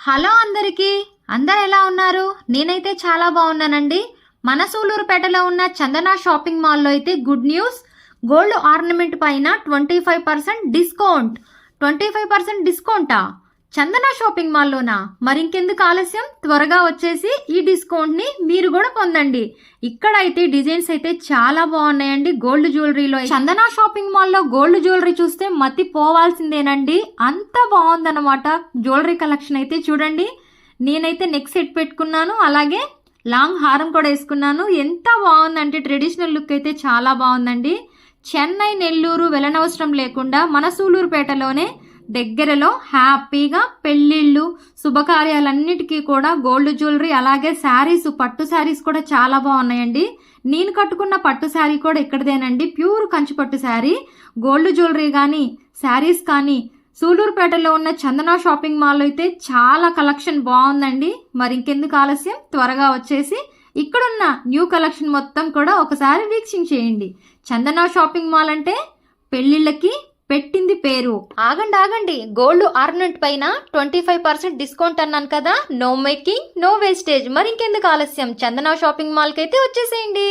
Hello అందరికీ, అందరు ఎలా ఉన్నారు? నేనైతే చాలా బాగున్నానండి. మన సూలూరుపేటలో ఉన్న చందన షాపింగ్ మాల్లో అయితే గుడ్ న్యూస్. గోల్డ్ ఆర్నమెంట్ పైన 25% డిస్కౌంట్. 25% డిస్కౌంటా? చందన షాపింగ్ మాల్లోనా? మరింకెందుకు ఆలస్యం, త్వరగా వచ్చేసి ఈ డిస్కౌంట్ ని మీరు కూడా పొందండి. ఇక్కడైతే డిజైన్స్ అయితే చాలా బాగున్నాయండి. గోల్డ్ జ్యువెలరీలో చందన షాపింగ్ మాల్లో గోల్డ్ జ్యువెలరీ చూస్తే మతి పోవాల్సిందేనండి. అంత బాగుందన్నమాట జ్యువెలరీ కలెక్షన్ అయితే. చూడండి, నేనైతే నెక్ సెట్ పెట్టుకున్నాను, అలాగే లాంగ్ హారం కూడా వేసుకున్నాను. ఎంత బాగుందంటే ట్రెడిషనల్ లుక్ అయితే చాలా బాగుందండి. చెన్నై, నెల్లూరు వెళ్ళనవసరం లేకుండా మన సూలూరుపేటలోనే దగ్గరలో హ్యాపీగా పెళ్లిళ్ళు, శుభకార్యాలన్నిటికీ కూడా గోల్డ్ జ్యువెలరీ, అలాగే శారీస్, పట్టు శారీస్ కూడా చాలా బాగున్నాయండి. నేను కట్టుకున్న పట్టు శారీ కూడా ఇక్కడదేనండి. ప్యూర్ కంచి పట్టు శారీ. గోల్డ్ జ్యువెలరీ కానీ శారీస్ కానీ సూలూరుపేటలో ఉన్న చందన షాపింగ్ మాల్ అయితే చాలా కలెక్షన్ బాగుందండి. మరి ఇంకెందుకు ఆలస్యం, త్వరగా వచ్చేసి ఇక్కడున్న న్యూ కలెక్షన్ మొత్తం కూడా ఒకసారి వీక్షించేయండి. చందన షాపింగ్ మాల్ అంటే పెళ్లిళ్ళకి పెట్టింది పేరు. ఆగండి, గోల్డ్ ఆర్నమెంట్ పైన 25% డిస్కౌంట్ అన్నాను కదా. No making, no wastage. మరి ఇంకెందుకు ఆలస్యం, చందన షాపింగ్ మాల్ కి అయితే వచ్చేసేయండి.